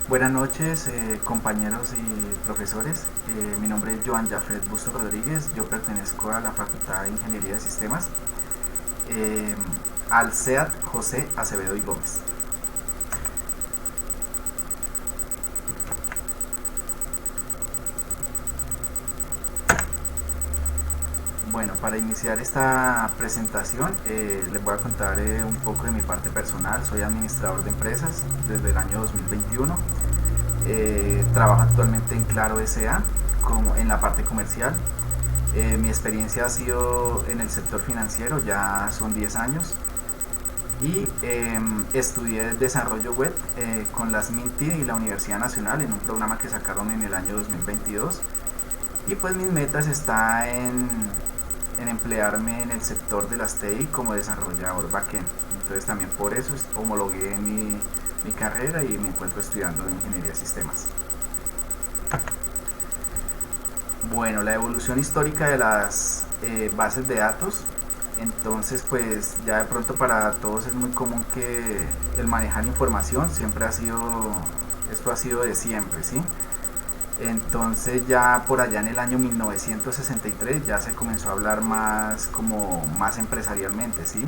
Buenas noches, compañeros y profesores. Mi nombre es Joan Jafet Busto Rodríguez. Yo pertenezco a la Facultad de Ingeniería de Sistemas, eh, al CEAT José Acevedo y Gómez. Bueno, para iniciar esta presentación les voy a contar un poco de mi parte personal. Soy administrador de empresas desde el año 2021. Trabajo actualmente en Claro S.A. como en la parte comercial. Mi experiencia ha sido en el sector financiero, ya son 10 años. Y estudié desarrollo web con las Minty y la Universidad Nacional en un programa que sacaron en el año 2022. Y pues mis metas está en emplearme en el sector de las TI como desarrollador backend. Entonces también por eso homologué mi carrera y me encuentro estudiando ingeniería de sistemas. Bueno, la evolución histórica de las bases de datos. Entonces, pues ya de pronto para todos es muy común que el manejar información siempre ha sido, esto ha sido de siempre, ¿sí? Entonces ya por allá en el año 1963 ya se comenzó a hablar más como más empresarialmente, ¿sí?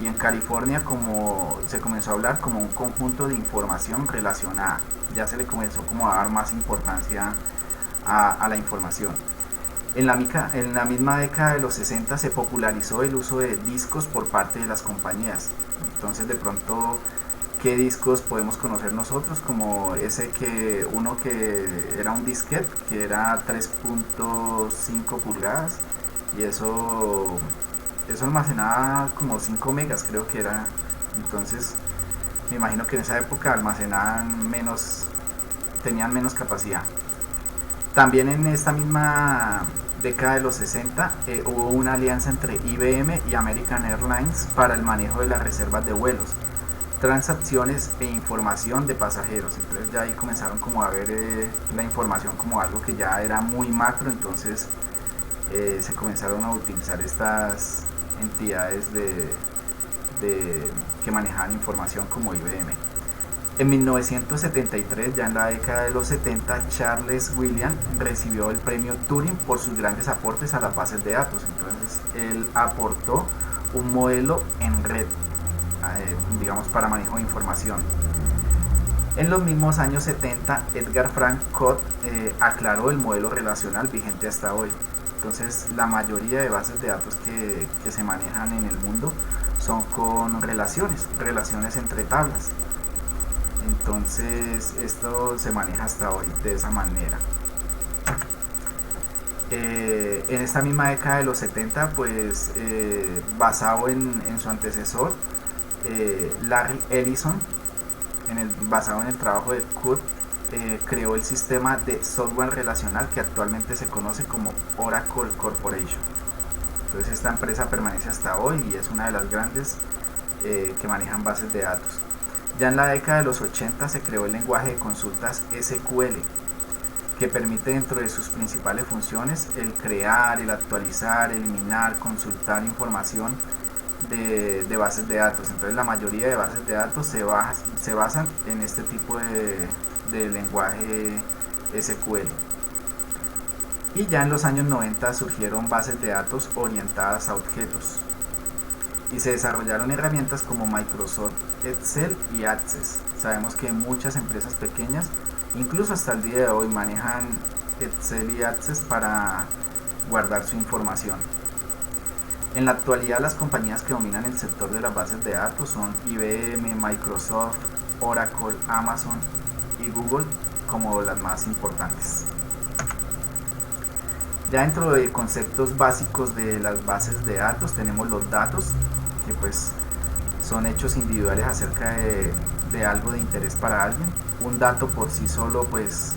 Y en California como se comenzó a hablar como un conjunto de información relacionada, ya se le comenzó como a dar más importancia a la información. En la misma década de los 60 se popularizó el uso de discos por parte de las compañías. Entonces de pronto, ¿qué discos podemos conocer nosotros? Como ese que uno que era un disquete, que era 3.5 pulgadas y eso almacenaba como 5 megas creo que era. Entonces me imagino que en esa época almacenaban menos, tenían menos capacidad. También en esta misma década de los 60 hubo una alianza entre IBM y American Airlines para el manejo de las reservas de vuelos, transacciones e información de pasajeros. Entonces ya ahí comenzaron como a ver la información como algo que ya era muy macro. Entonces se comenzaron a utilizar estas entidades que manejaban información como IBM. En 1973, ya en la década de los 70, Charles William recibió el premio Turing por sus grandes aportes a las bases de datos. Entonces, él aportó un modelo en red, digamos, para manejo de información. En los mismos años 70, Edgar Frank Codd aclaró el modelo relacional vigente hasta hoy. Entonces, la mayoría de bases de datos que se manejan en el mundo son con relaciones entre tablas. Entonces esto se maneja hasta hoy de esa manera. En esta misma década de los 70, pues basado en su antecesor, Larry Ellison, basado en el trabajo de Cook, creó el sistema de software relacional que actualmente se conoce como Oracle Corporation. Entonces esta empresa permanece hasta hoy y es una de las grandes que manejan bases de datos. Ya en la década de los 80 se creó el lenguaje de consultas SQL, que permite dentro de sus principales funciones el crear, el actualizar, eliminar, consultar información de bases de datos. Entonces la mayoría de bases de datos se basan en este tipo de lenguaje SQL. Y ya en los años 90 surgieron bases de datos orientadas a objetos y se desarrollaron herramientas como Microsoft Excel y Access. Sabemos que muchas empresas pequeñas, incluso hasta el día de hoy, manejan Excel y Access para guardar su información. En la actualidad, las compañías que dominan el sector de las bases de datos son IBM, Microsoft, Oracle, Amazon y Google como las más importantes. Ya dentro de conceptos básicos de las bases de datos tenemos los datos, que pues son hechos individuales acerca de algo de interés para alguien. Un dato por sí solo pues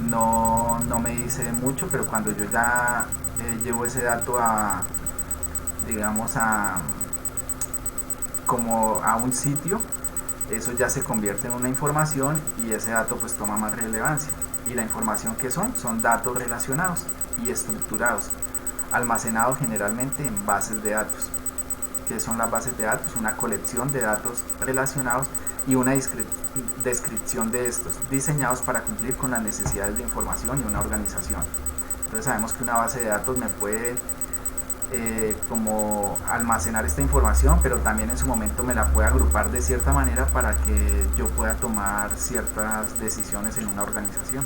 no me dice mucho, pero cuando yo ya llevo ese dato a, digamos, como a un sitio, eso ya se convierte en una información y ese dato pues toma más relevancia. Y la información que son datos relacionados y estructurados, almacenados generalmente en bases de datos. ¿Qué son las bases de datos? Una colección de datos relacionados y una descripción de estos, diseñados para cumplir con las necesidades de información y una organización. Entonces sabemos que una base de datos me puede como almacenar esta información, pero también en su momento me la puede agrupar de cierta manera para que yo pueda tomar ciertas decisiones en una organización.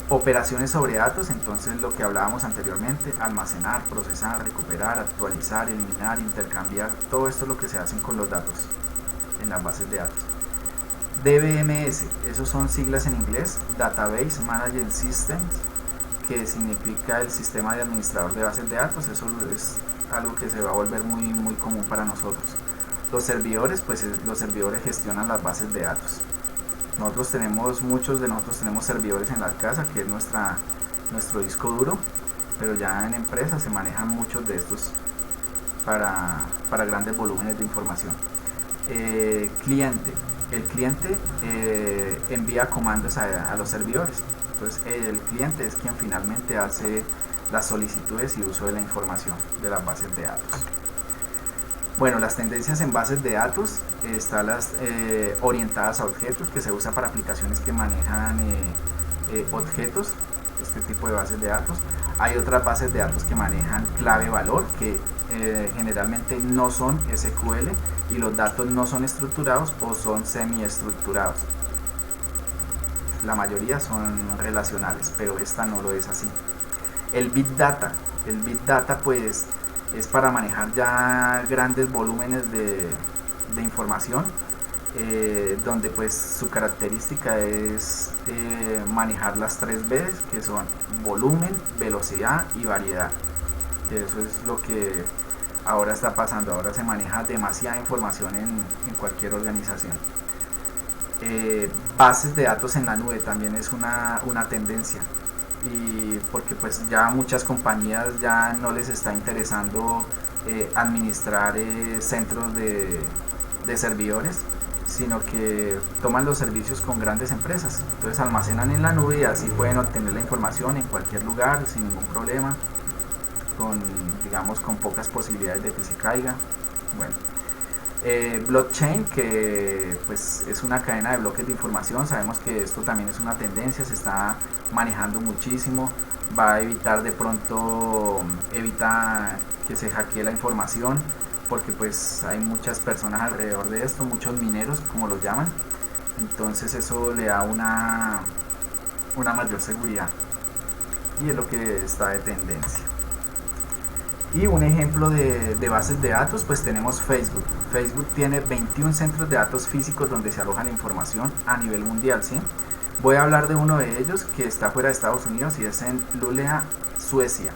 Operaciones sobre datos, entonces lo que hablábamos anteriormente, almacenar, procesar, recuperar, actualizar, eliminar, intercambiar, todo esto es lo que se hacen con los datos en las bases de datos. DBMS, esos son siglas en inglés, Database Management Systems, que significa el sistema de administrador de bases de datos. Eso es algo que se va a volver muy común para nosotros. Los servidores, pues los servidores gestionan las bases de datos. Muchos de nosotros tenemos servidores en la casa, que es nuestro disco duro, pero ya en empresas se manejan muchos de estos para grandes volúmenes de información. Cliente, el cliente envía comandos a los servidores. Entonces el cliente es quien finalmente hace las solicitudes y uso de la información de las bases de datos. Bueno, las tendencias en bases de datos están las orientadas a objetos, que se usa para aplicaciones que manejan objetos, este tipo de bases de datos. Hay otras bases de datos que manejan clave valor, que generalmente no son SQL y los datos no son estructurados o son semiestructurados. La mayoría son relacionales, pero esta no lo es así. El Big Data pues es para manejar ya grandes volúmenes de información, donde pues su característica es manejar las 3 Bs, que son volumen, velocidad y variedad, que eso es lo que ahora está pasando. Ahora se maneja demasiada información en cualquier organización. Bases de datos en la nube también es una tendencia, y porque pues ya muchas compañías ya no les está interesando administrar centros de servidores, sino que toman los servicios con grandes empresas. Entonces almacenan en la nube y así pueden obtener la información en cualquier lugar sin ningún problema, con pocas posibilidades de que se caiga. Bueno, blockchain, que pues es una cadena de bloques de información. Sabemos que esto también es una tendencia, se está manejando muchísimo. Va a evitar evita que se hackee la información, porque pues hay muchas personas alrededor de esto, muchos mineros como los llaman. Entonces eso le da una mayor seguridad, y es lo que está de tendencia. Y un ejemplo de bases de datos, pues tenemos Facebook. Facebook tiene 21 centros de datos físicos donde se aloja la información a nivel mundial, ¿sí? Voy a hablar de uno de ellos que está fuera de Estados Unidos y es en Luleå, Suecia.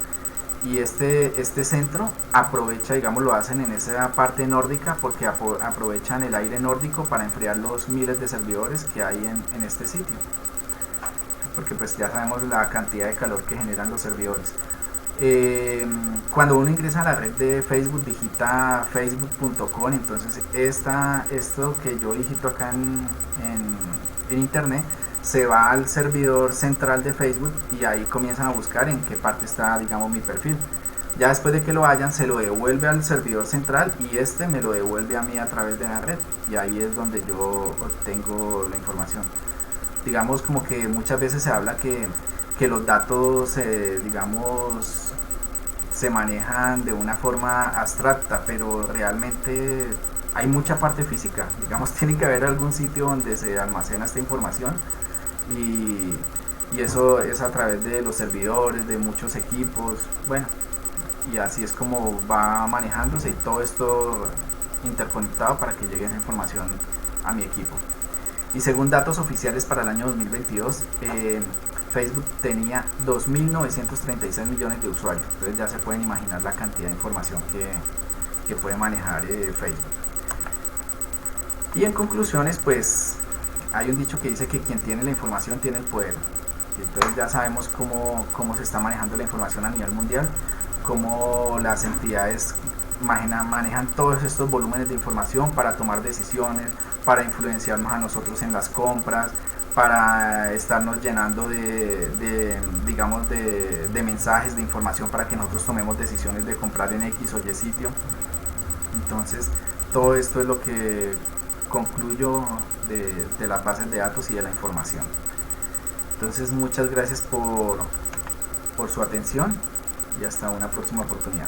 Y este centro aprovecha, lo hacen en esa parte nórdica, porque aprovechan el aire nórdico para enfriar los miles de servidores que hay en este sitio. Porque pues ya sabemos la cantidad de calor que generan los servidores. Cuando uno ingresa a la red de Facebook, digita facebook.com, entonces esto que yo digito acá en internet se va al servidor central de Facebook, y ahí comienzan a buscar en qué parte está mi perfil. Ya después de que lo hayan, se lo devuelve al servidor central, y este me lo devuelve a mí a través de la red, y ahí es donde yo obtengo la información. Como que muchas veces se habla que los datos se manejan de una forma abstracta, pero realmente hay mucha parte física. Tiene que haber algún sitio donde se almacena esta información, y eso es a través de los servidores, de muchos equipos. Bueno, y así es como va manejándose, y todo esto interconectado para que llegue esa información a mi equipo. Y según datos oficiales para el año 2022, Facebook tenía 2.936 millones de usuarios. Entonces ya se pueden imaginar la cantidad de información que puede manejar Facebook. Y en conclusiones, pues hay un dicho que dice que quien tiene la información tiene el poder. Y entonces ya sabemos cómo se está manejando la información a nivel mundial, cómo las entidades manejan todos estos volúmenes de información para tomar decisiones, para influenciarnos a nosotros en las compras, para estarnos llenando de mensajes, de información, para que nosotros tomemos decisiones de comprar en X o Y sitio. Entonces todo esto es lo que concluyo de las bases de datos y de la información. Entonces muchas gracias por su atención y hasta una próxima oportunidad.